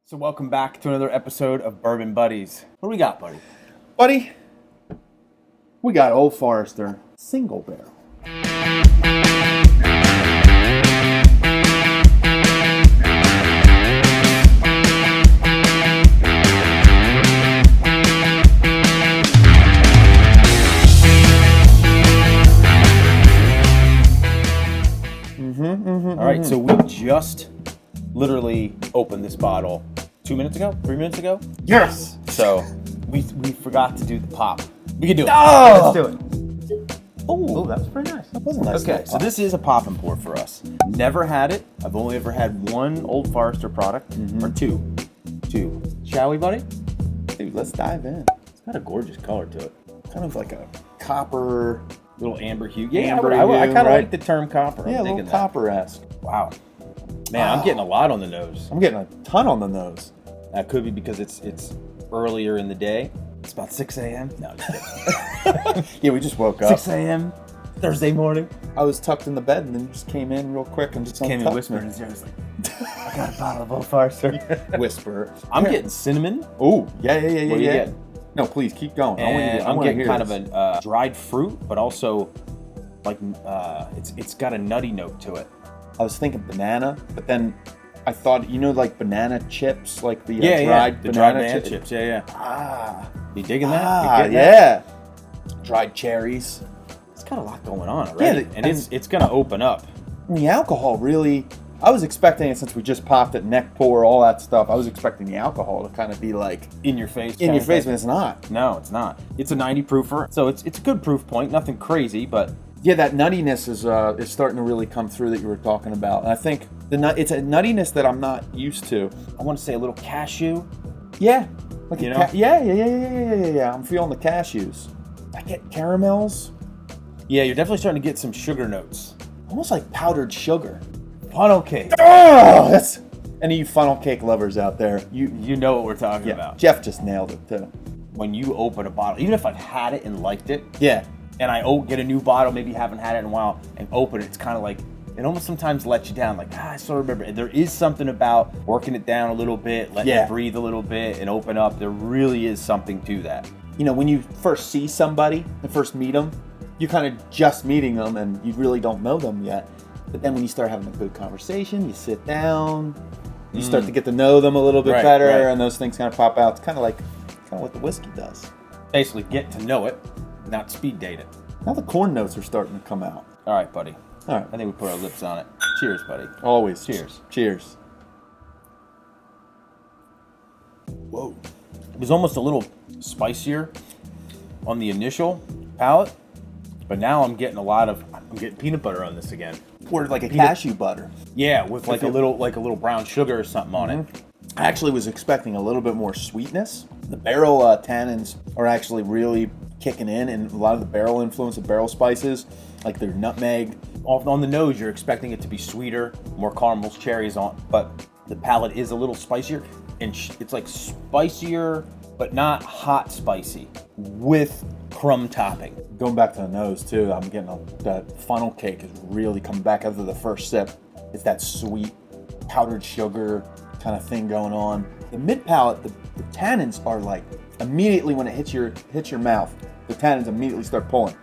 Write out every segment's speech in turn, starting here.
So welcome back to another episode of Bourbon Buddies. What do we got, buddy? Buddy, we got Old Forester single barrel. All right, so we just literally opened this bottle 2 minutes ago, 3 minutes ago. Yes! So we forgot to do the pop. We can do it. Oh! Let's do it. Oh, that was pretty nice. That wasn't nice. Okay, so this is a pop and pour for us. Never had it. I've only ever had one Old Forester product, or two. Shall we, buddy? Dude, let's dive in. It's got a gorgeous color to it. Kind of like a copper, Little amber hue. Yeah, Amber I hue, kind of right? like the term copper. I'm yeah, a digging little that. copper-esque. Wow. Man, I'm getting a lot on the nose. I'm getting a ton on the nose. That could be because it's earlier in the day. It's about 6 a.m. No, just kidding. Yeah, we just woke up. 6 a.m. Thursday morning. I was tucked in the bed and then just came in real quick and just Came in untucked whispering me. in his ear. I was like, I got a bottle of Old Forester. Whisper. I'm getting cinnamon. Oh, yeah. What are you getting? No, please keep going. And I I'm wanna getting hear kind this. of a dried fruit, but also like it's got a nutty note to it. I was thinking banana, but then I thought, like banana chips, like the The dried banana chips. Yeah. Ah, You digging that? You getting that? yeah. Dried cherries. It's got a lot going on already, Yeah, and it's gonna open up. And the alcohol really, I was expecting it since we just popped it, neck pour, all that stuff. I was expecting the alcohol to kind of be like In your face. in your face, but it's not. No, it's not. It's a 90 proofer, so it's a good proof point. Nothing crazy, but Yeah, that nuttiness is starting to really come through that you were talking about. And I think it's a nuttiness that I'm not used to. I want to say a little cashew. Yeah. Like You know? Yeah. I'm feeling the cashews. I get caramels, Yeah, you're definitely starting to get some sugar notes. almost like powdered sugar. Funnel cake. Oh, that's any of you funnel cake lovers out there. You know what we're talking Yeah, about. Jeff just nailed it too. When you open a bottle, even if I've had it and liked it, Yeah. and I get a new bottle, maybe haven't had it in a while, and open it, it's kind of like, it almost sometimes lets you down. Like, I sort of remember. And there is something about working it down a little bit, letting Yeah. it breathe a little bit, and open up. There really is something to that. When you first see somebody and first meet them, you're kind of just meeting them and you really don't know them yet. But then when you start having a good conversation, you sit down, you start to get to know them a little bit better, right. and those things kind of pop out. It's kind of what the whiskey does. Basically, get to know it, not speed date it. Now the corn notes are starting to come out. All right, buddy. All right. I think we put our lips on it. Cheers, buddy. Always. Cheers. Cheers. Whoa. It was almost a little spicier on the initial palate, but now I'm getting peanut butter on this again. Or like a cashew butter. Yeah, with like a little brown sugar or something on it. I actually was expecting a little bit more sweetness. The barrel tannins are actually really kicking in, and a lot of the barrel influence of barrel spices, like their nutmeg. On the nose, you're expecting it to be sweeter, more caramels, cherries on, but the palate is a little spicier, and it's like spicier, but not hot spicy, with crumb topping. Going back to the nose too, I'm getting that funnel cake is really coming back after the first sip. It's that sweet powdered sugar kind of thing going on. The mid palate, the tannins are like immediately when it hits your mouth, the tannins immediately start pulling.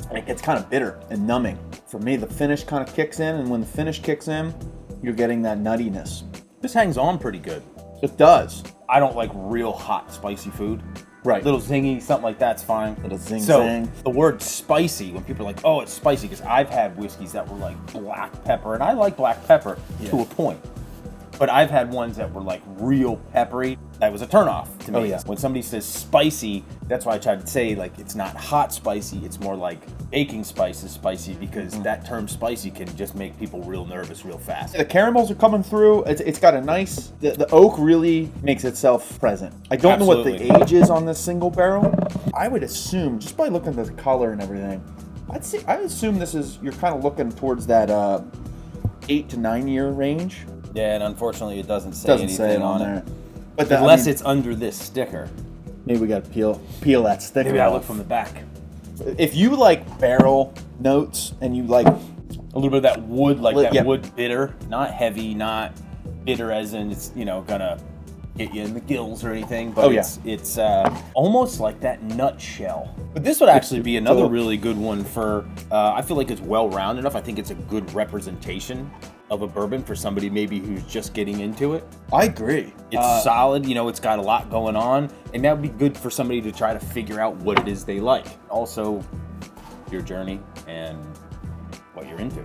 And it gets kind of bitter and numbing. For me, the finish kind of kicks in, and when the finish kicks in, you're getting that nuttiness. This hangs on pretty good. It does. I don't like real hot, spicy food. Right. Little zingy, something like that's fine. Little zing So zang. the word spicy, when people are like, oh, it's spicy, because I've had whiskeys that were like black pepper, and I like black pepper to a point. But I've had ones that were like real peppery. That was a turnoff to me. Oh, yeah. When somebody says spicy, that's why I tried to say like it's not hot spicy. It's more like baking spice is spicy, because that term spicy can just make people real nervous real fast. The caramels are coming through. It's got a nice, the oak really makes itself present. I don't know what the Absolutely. age is on this single barrel. I would assume, just by looking at the color and everything, I assume you're kind of looking towards that 8 to 9 year range. Yeah, and unfortunately it doesn't say Doesn't anything say it on there. it. But Unless it's under this sticker. maybe we got to peel that sticker Maybe I off. look from the back. If you like barrel notes and you like A little bit of that wood, like that Yeah. wood bitter. Not heavy, not bitter as in it's, gonna get you in the gills or anything, but Oh, yeah. it's almost like that nutshell. But this would actually be another really good one for, I feel like it's well-rounded enough. I think it's a good representation of a bourbon for somebody maybe who's just getting into it. I agree. It's solid, you know, it's got a lot going on, and that would be good for somebody to try to figure out what it is they like. Also, your journey and what you're into.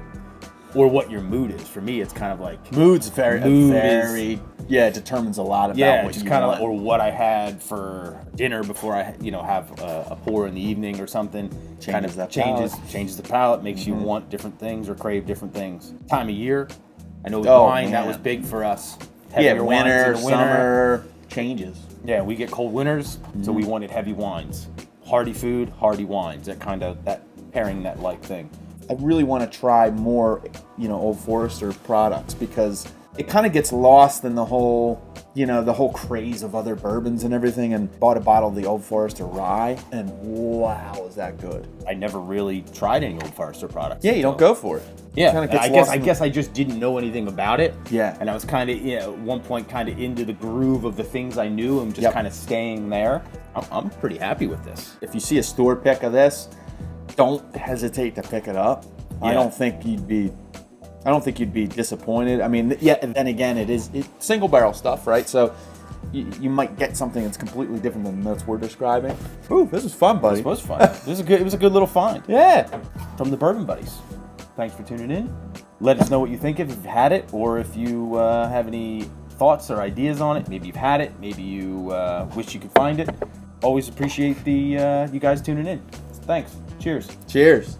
Or what your mood is. For me, it's kind of like... Mood's very it determines a lot about yeah, what just you kind of want. like, or what I had for dinner before I, you know, have a pour in the evening or something. Changes that changes the palate, makes you want different things or crave different things. Time of year, I know with Oh, wine that man. was big for us. Yeah, Heavier wines in winter, the summer, changes. Yeah, we get cold winters, so we wanted heavy wines, hearty food, hearty wines. That pairing that like thing. I really want to try more, you know, Old Forester products because it kind of gets lost in the whole, you know, the whole craze of other bourbons and everything. And bought a bottle of the Old Forester Rye, and wow, is that good? I never really tried any Old Forester products. Yeah, you don't go for it. Yeah, Kinda gets I lost guess I just didn't know anything about it. Yeah. And I was kind of, at one point, kind of into the groove of the things I knew and just Yep. kind of staying there. I'm pretty happy with this. If you see a store pick of this, don't hesitate to pick it up. Yeah. I don't think you'd be disappointed. I mean, yeah. And then again, it's single barrel stuff, right? So you might get something that's completely different than the notes we're describing. Ooh, this is fun, buddy. This was fun. It was a good little find. Yeah. From the Bourbon Buddies. Thanks for tuning in. Let us know what you think if you've had it, or if you have any thoughts or ideas on it. Maybe you've had it. Maybe you wish you could find it. Always appreciate you guys tuning in. Thanks. Cheers. Cheers.